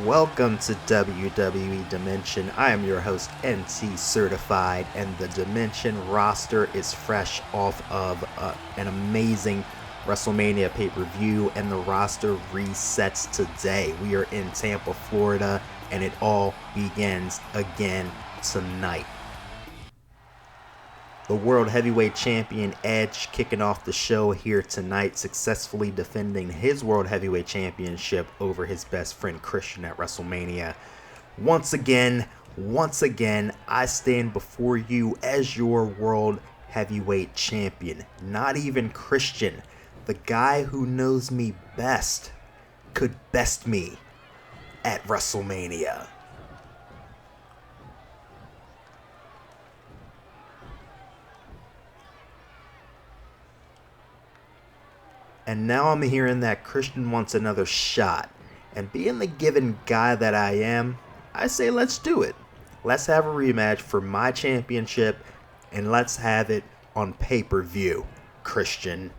Welcome to WWE Dimension. I am your host, NT Certified, and the Dimension roster is fresh off of an amazing WrestleMania pay-per-view, and the roster resets today. We are in Tampa, Florida, and it all begins again tonight. The World Heavyweight Champion Edge kicking off the show here tonight, successfully defending his World Heavyweight Championship over his best friend Christian at WrestleMania. Once again, I stand before you as your World Heavyweight Champion. Not even Christian, the guy who knows me best, could best me at WrestleMania. And now I'm hearing that Christian wants another shot. And being the given guy that I am, I say let's do it. Let's have a rematch for my championship, and let's have it on pay-per-view, Christian.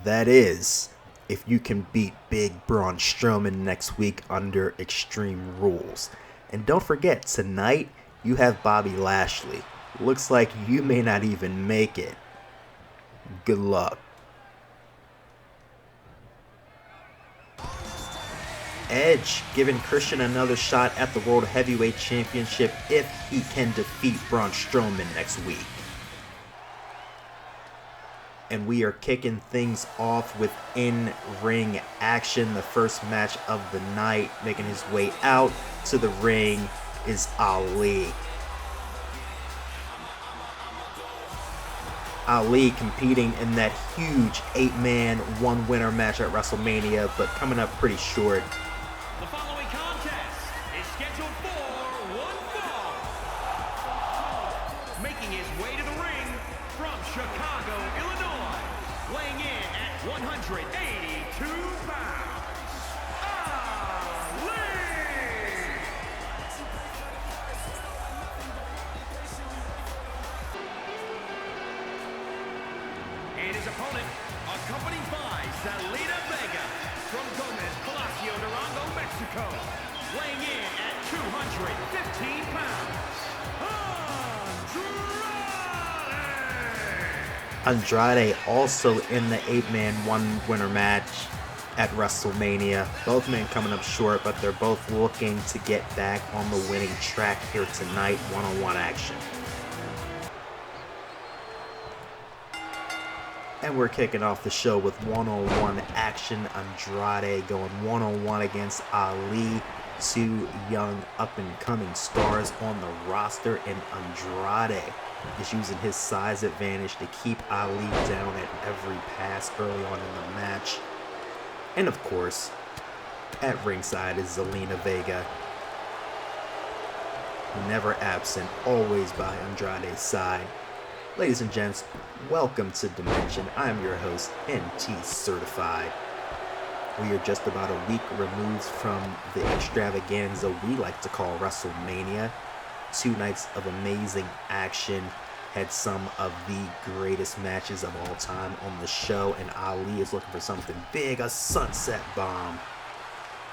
That is, if you can beat Big Braun Strowman next week under Extreme Rules. And don't forget, tonight you have Bobby Lashley. Looks like you may not even make it. Good luck. Edge giving Christian another shot at the World Heavyweight Championship if he can defeat Braun Strowman next week. And we are kicking things off with in-ring action. The first match of the night, making his way out to the ring, is Ali. Ali competing in that huge 8-man, 1-winner match at WrestleMania, but coming up pretty short. The following contest is scheduled for one fall. Making his way to the ring from Chicago, Illinois, weighing in at 182 pounds, Ali! And his opponent, accompanied by Zelina Vega from Gomez, Palacio, Durango, Mexico, weighing in at 215 pounds, Andrade also in the 8-man, 1-winner match at WrestleMania. Both men coming up short, but they're both looking to get back on the winning track here tonight. One-on-one action. And we're kicking off the show with one-on-one action. Andrade going one-on-one against Ali. Two young up-and-coming stars on the roster, and Andrade is using his size advantage to keep Ali down at every pass early on in the match. And of course, at ringside is Zelina Vega. Never absent, always by Andrade's side. Ladies and gents, welcome to Dimension. I am your host, NT Certified. We are just about a week removed from the extravaganza we like to call WrestleMania. 2 nights of amazing action, had some of the greatest matches of all time on the show, and Ali is looking for something big, a sunset bomb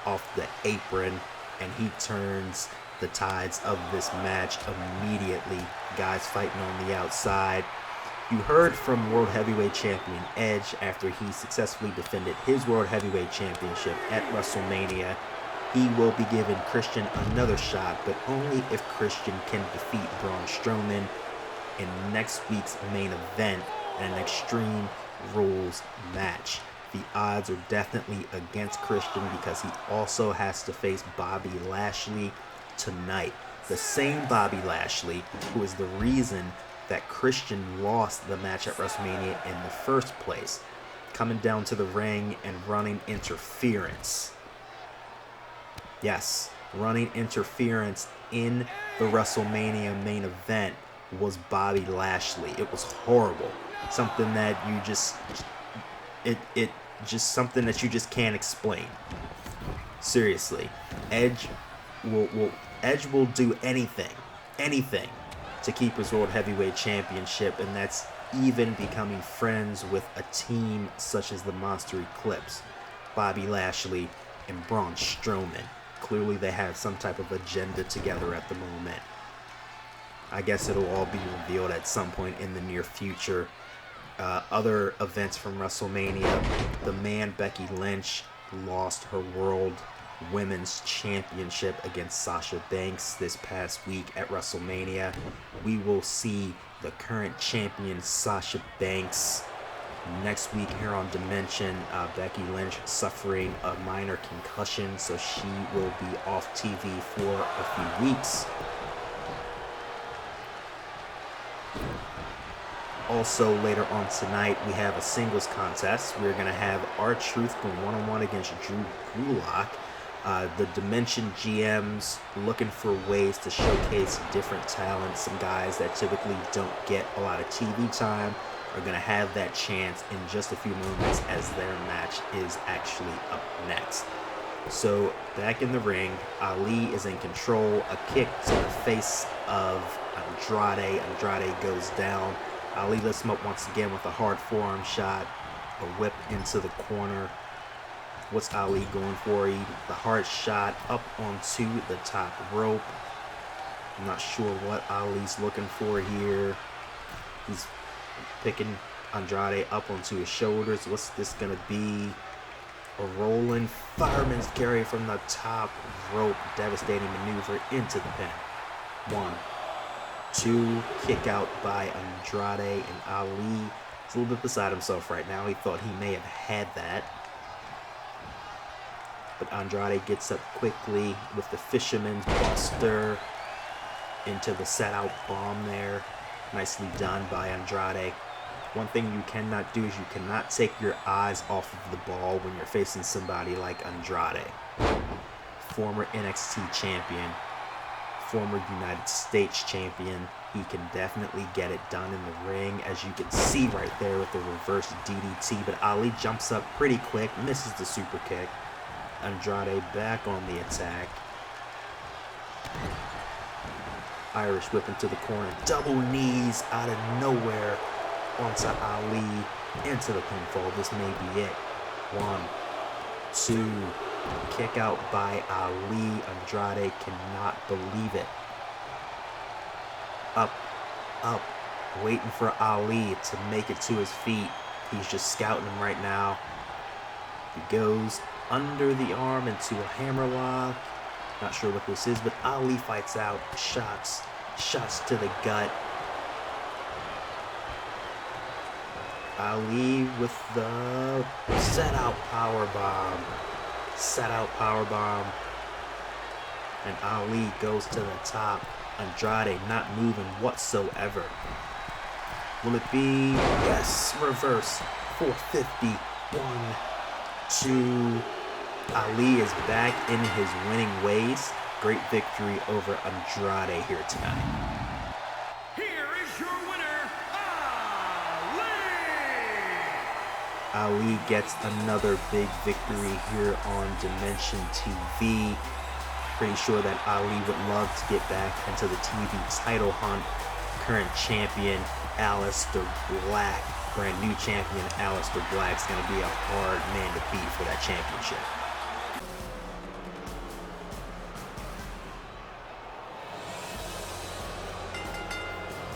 off the apron, and he turns the tides of this match immediately. Guys fighting on the outside. You heard from World Heavyweight Champion Edge after he successfully defended his World Heavyweight Championship at WrestleMania. He will be giving Christian another shot, but only if Christian can defeat Braun Strowman in next week's main event in an Extreme Rules match. The odds are definitely against Christian because he also has to face Bobby Lashley tonight. The same Bobby Lashley who is the reason that Christian lost the match at WrestleMania in the first place, coming down to the ring and running interference. Yes, running interference in the WrestleMania main event was Bobby Lashley. It was horrible. Something that you just something that you just can't explain. Seriously, Edge will do anything to keep his World Heavyweight Championship, and that's even becoming friends with a team such as the Monster Eclipse, Bobby Lashley, and Braun Strowman. Clearly they have some type of agenda together at the moment. I guess it'll all be revealed at some point in the near future. Other events from WrestleMania: the man Becky Lynch lost her World Women's Championship against Sasha Banks this past week at WrestleMania. We will see the current champion Sasha Banks next week here on Dimension. Becky Lynch suffering a minor concussion, so she will be off TV for a few weeks. Also, later on tonight, we have a singles contest. We're going to have R-Truth going one-on-one against Drew Gulag. The Dimension GMs looking for ways to showcase different talents. Some guys that typically don't get a lot of TV time are going to have that chance in just a few moments as their match is actually up next. So, back in the ring, Ali is in control. A kick to the face of Andrade. Andrade goes down. Ali lifts him up once again with a hard forearm shot. A whip into the corner. What's Ali going for? The hard shot up onto the top rope. I'm not sure what Ali's looking for here. He's picking Andrade up onto his shoulders. What's this going to be? A rolling fireman's carry from the top rope. Devastating maneuver into the pin. 1, 2, kick out by Andrade, and Ali is a little bit beside himself right now. He thought he may have had that. But Andrade gets up quickly with the Fisherman's Buster into the set-out bomb there. Nicely done by Andrade. One thing you cannot do is you cannot take your eyes off of the ball when you're facing somebody like Andrade. Former NXT champion, former United States champion. He can definitely get it done in the ring, as you can see right there with the reverse DDT. But Ali jumps up pretty quick, misses the super kick. Andrade back on the attack. Irish whip into the corner. Double knees out of nowhere onto Ali into the pinfall. This may be it. 1, 2, kick out by Ali. Andrade cannot believe it. Up, up, waiting for Ali to make it to his feet. He's just scouting him right now. He goes under the arm into a hammerlock. Not sure what this is, but Ali fights out. Shots to the gut. Ali with the set out power bomb. And Ali goes to the top. Andrade not moving whatsoever. Will it be? Yes, reverse. 450. 1, 2. Ali is back in his winning ways. Great victory over Andrade here tonight. Here is your winner, Ali! Ali gets another big victory here on Dimension TV. Pretty sure that Ali would love to get back into the TV title hunt. Current champion, Aleister Black. Brand new champion, Aleister Black's going to be a hard man to beat for that championship.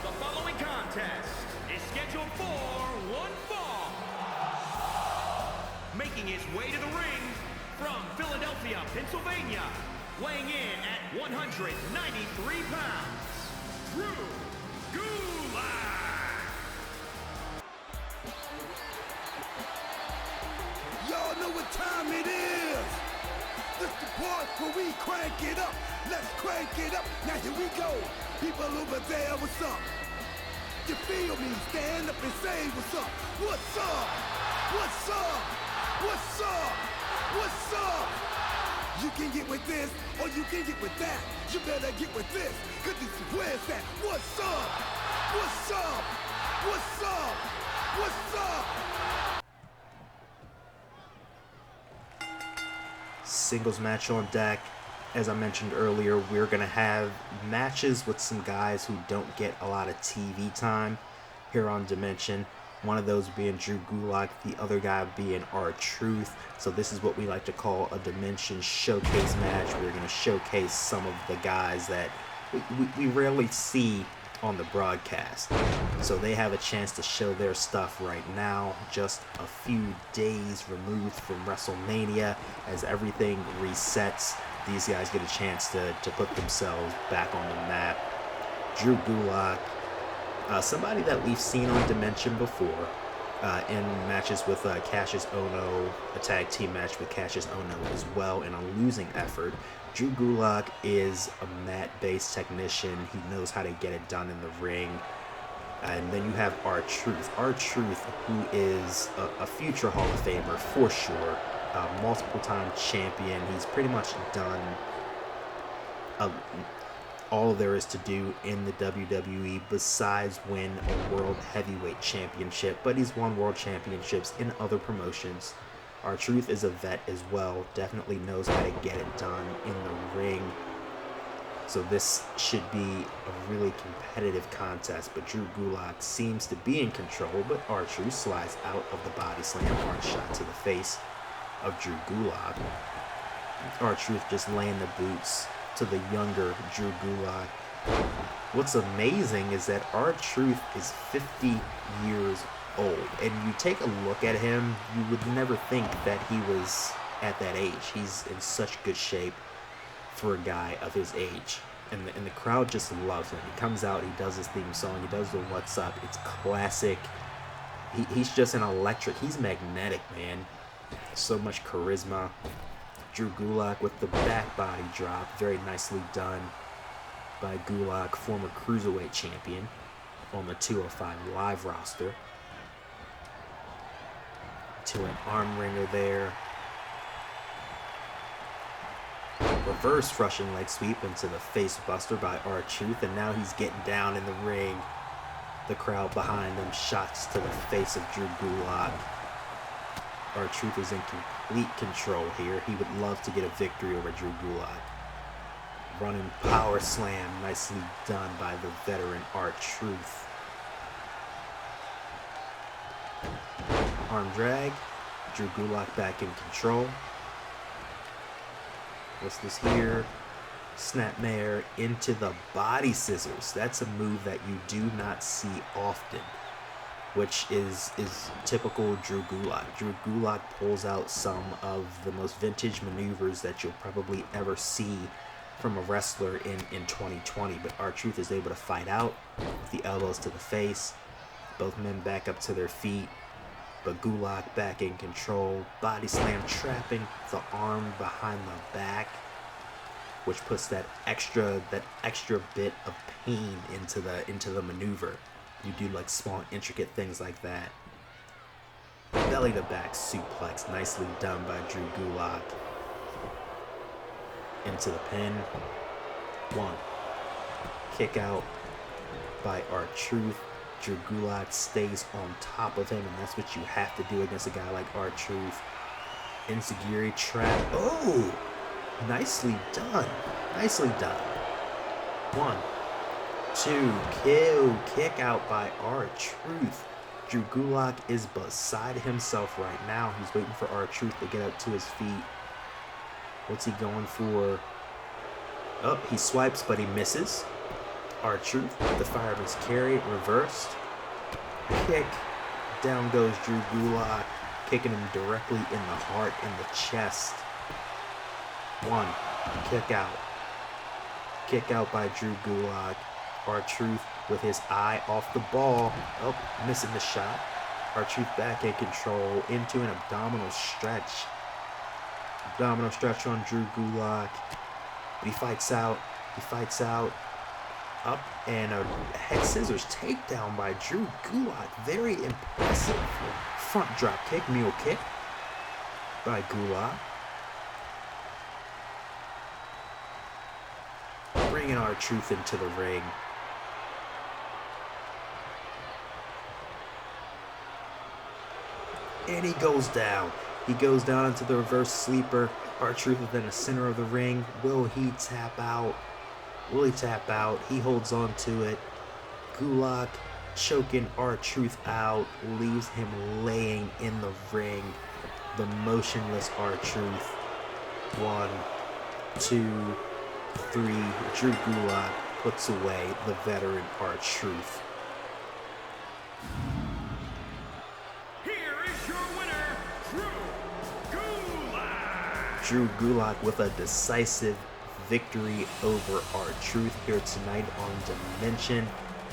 The following contest is scheduled for one fall. Making his way to the ring from Philadelphia, Pennsylvania, weighing in at 193 pounds, Drew Gulag. Y'all know what time it is. This the part where we crank it up. Let's crank it up. Now here we go. People over there, what's up? You feel me? Stand up and say what's up. What's up? What's up? What's up? What's up? You can get with this, or you can get with that. You better get with this, cause this is where it's at. What's up? What's up? What's up? What's up? Singles match on deck. as I mentioned earlier, we're going to have matches with some guys who don't get a lot of TV time here on Dimension. One of those being Drew Gulag, the other guy being R-Truth. So this is what we like to call a Dimension showcase match. We're going to showcase some of the guys that we rarely see on the broadcast. So they have a chance to show their stuff right now, just a few days removed from WrestleMania. As everything resets, these guys get a chance to put themselves back on the map. Drew Gulag, somebody that we've seen on Dimension before, in matches with Cassius Ohno, a tag team match with Cassius Ohno as well in a losing effort. Drew Gulag is a mat-based technician. He knows how to get it done in the ring. And then you have R-Truth. R-Truth, who is a future Hall of Famer for sure. Multiple-time champion. He's pretty much done all there is to do in the WWE besides win a World Heavyweight Championship. But he's won World Championships in other promotions. R-Truth is a vet as well, definitely knows how to get it done in the ring. So this should be a really competitive contest, but Drew Gulag seems to be in control, but R-Truth slides out of the body slam, hard shot to the face of Drew Gulag. R-Truth just laying the boots to the younger Drew Gulag. What's amazing is that R-Truth is 50 years old, and you take a look at him, you would never think that he was at that age. He's in such good shape for a guy of his age, and the crowd just loves him. He comes out, he does his theme song, he does the what's up. It's classic. He's just an electric. He's magnetic, man. So much charisma. Drew Gulag with the back body drop, very nicely done by Gulag, former cruiserweight champion on the 205 Live roster. To an arm wringer there. Reverse Russian leg sweep into the face buster by R-Truth, and now he's getting down in the ring. The crowd behind him, shots to the face of Drew Gulag. R-Truth is in complete control here. He would love to get a victory over Drew Gulag. Running power slam, nicely done by the veteran R-Truth. Arm drag, Drew Gulag back in control. What's this here? Snapmare into the body scissors. That's a move that you do not see often, which is typical Drew Gulag. Drew Gulag pulls out some of the most vintage maneuvers that you'll probably ever see from a wrestler in 2020, but R-Truth is able to fight out with the elbows to the face. Both men back up to their feet. But Gulag back in control. Body slam, trapping the arm behind the back, which puts that extra bit of pain into the maneuver. You do like small intricate things like that. Belly to back suplex, nicely done by Drew Gulag. Into the pin. One. Kick out by R-Truth. Drew Gulag stays on top of him, and that's what you have to do against a guy like R-Truth. Enziguri trap. Oh! Nicely done. Nicely done. 1, 2, kick out by R-Truth. Drew Gulag is beside himself right now. He's waiting for R-Truth to get up to his feet. What's he going for? Oh, he swipes, but he misses. R-Truth, the fireman's carry, reversed. Kick. Down goes Drew Gulag, kicking him directly in the heart, in the chest. 1. Kick out. Kick out by Drew Gulag. R-Truth with his eye off the ball. Oh, missing the shot. R-Truth back in control into an abdominal stretch. Abdominal stretch on Drew Gulag. But he fights out. He fights out. Up and a head scissors takedown by Drew Gulag. Very impressive. Front drop kick, mule kick by Gulag. Bringing R-Truth into the ring. And he goes down. He goes down into the reverse sleeper. R-Truth is in the center of the ring. Will he tap out? Will he tap out? He holds on to it. Gulag choking R-Truth out, leaves him laying in the ring. The motionless R-Truth. 1, 2, 3. Drew Gulag puts away the veteran R-Truth. Here is your winner, Gulag. Drew Gulag with a decisive victory over R-Truth here tonight on Dimension.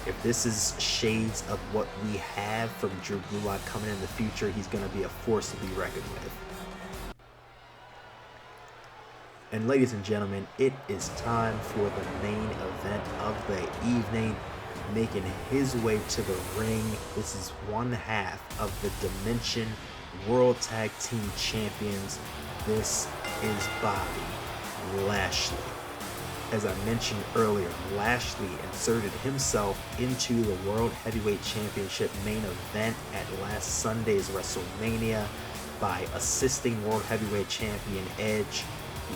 If this is shades of what we have from Drew Gulag coming in the future, he's going to be a force to be reckoned with. And ladies and gentlemen, it is time for the main event of the evening. Making his way to the ring, this is one half of the Dimension World Tag Team Champions. This is Bobby Lashley. As I mentioned earlier, Lashley inserted himself into the World Heavyweight Championship main event at last Sunday's WrestleMania by assisting World Heavyweight Champion Edge,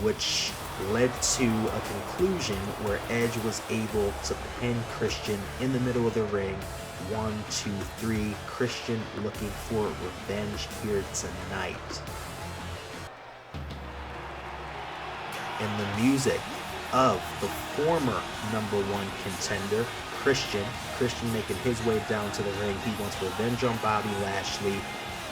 which led to a conclusion where Edge was able to pin Christian in the middle of the ring. 1, 2, 3. Christian looking for revenge here tonight. And the music of the former #1 contender, Christian making his way down to the ring. He wants revenge on Bobby Lashley.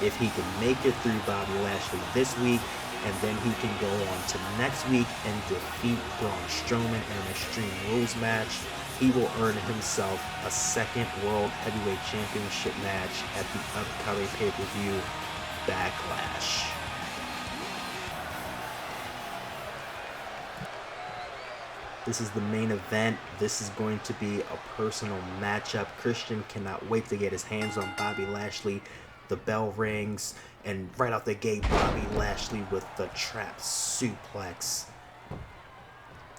If he can make it through Bobby Lashley this week, and then he can go on to next week and defeat Braun Strowman in an Extreme Rules match, he will earn himself a second World Heavyweight Championship match at the upcoming pay-per-view Backlash. This is the main event. This is going to be a personal matchup. Christian cannot wait to get his hands on Bobby Lashley. The bell rings, and right out the gate, Bobby Lashley with the trap suplex.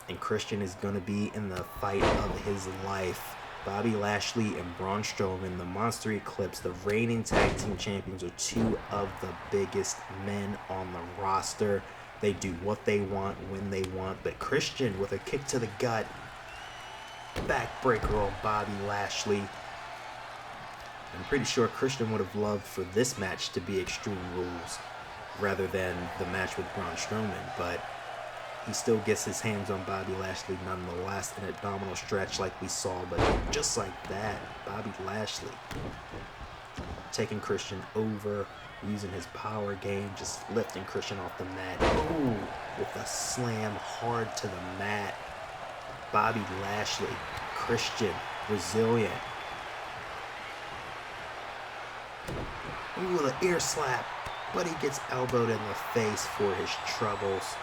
And Christian is going to be in the fight of his life. Bobby Lashley and Braun Strowman, the Monster Eclipse, the reigning tag team champions, are two of the biggest men on the roster. They do what they want when they want, but Christian with a kick to the gut, backbreaker on Bobby Lashley. I'm pretty sure Christian would have loved for this match to be Extreme Rules rather than the match with Braun Strowman, but he still gets his hands on Bobby Lashley nonetheless in a abdominal stretch like we saw, but just like that, Bobby Lashley taking Christian over, using his power game, just lifting Christian off the mat. Ooh, with a slam hard to the mat. Bobby Lashley, Christian, resilient. Ooh, the ear slap, but he gets elbowed in the face for his troubles.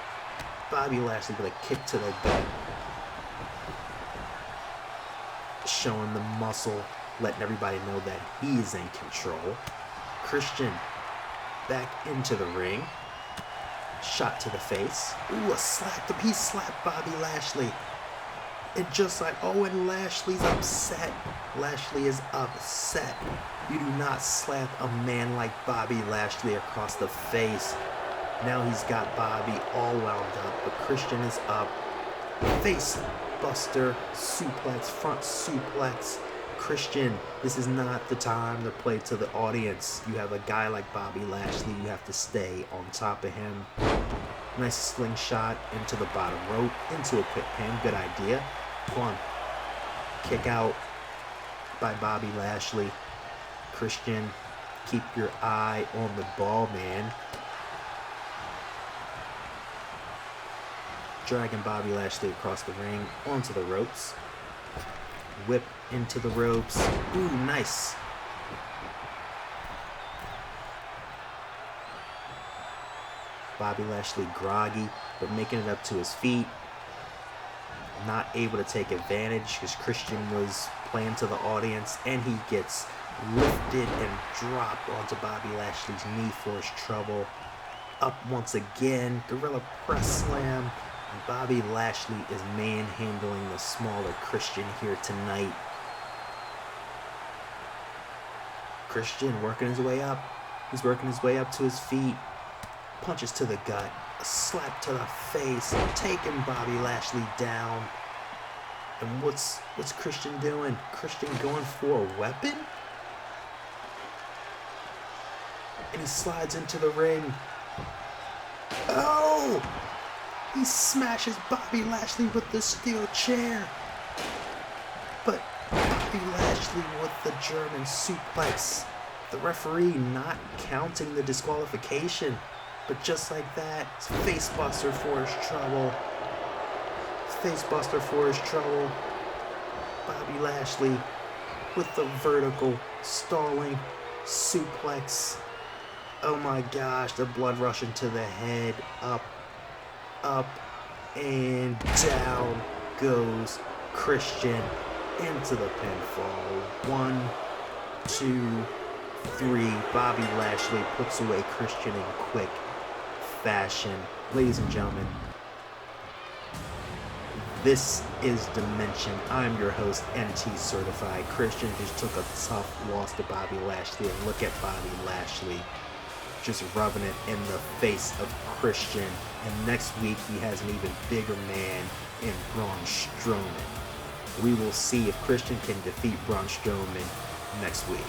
Bobby Lashley with a kick to the gut, showing the muscle, letting everybody know that he's in control. Christian back into the ring, shot to the face. Ooh, a slap. He slapped Bobby Lashley. And just like, and Lashley's upset. Lashley is upset. You do not slap a man like Bobby Lashley across the face. Now he's got Bobby all wound up, but Christian is up. Face buster, suplex, front suplex. Christian, this is not the time to play to the audience. You have a guy like Bobby Lashley, you have to stay on top of him. Nice slingshot into the bottom rope, into a quick pin, good idea. One, kick out by Bobby Lashley. Christian, keep your eye on the ball, man. Dragging Bobby Lashley across the ring, onto the ropes. Whip into the ropes. Ooh, nice. Bobby Lashley groggy, but making it up to his feet. Not able to take advantage because Christian was playing to the audience, and he gets lifted and dropped onto Bobby Lashley's knee for his trouble. Up once again, gorilla press slam. And Bobby Lashley is manhandling the smaller Christian here tonight. Christian working his way up. He's working his way up to his feet. Punches to the gut. A slap to the face, taking Bobby Lashley down. And what's Christian doing? Christian going for a weapon? And he slides into the ring. Oh! He smashes Bobby Lashley with the steel chair. But Bobby Lashley with the German suplex. The referee not counting the disqualification. But just like that, it's facebuster for his trouble. Facebuster for his trouble. Bobby Lashley with the vertical stalling suplex. Oh my gosh, the blood rushing to the head. Up, and down goes Christian into the pinfall. 1, 2, 3. Bobby Lashley puts away Christian in quick fashion. Ladies and gentlemen, this is Dimension. I'm your host, NT Certified. Christian just took a tough loss to Bobby Lashley, and look at Bobby Lashley just rubbing it in the face of Christian. And next week he has an even bigger man in Braun Strowman. We will see if Christian can defeat Braun Strowman next week.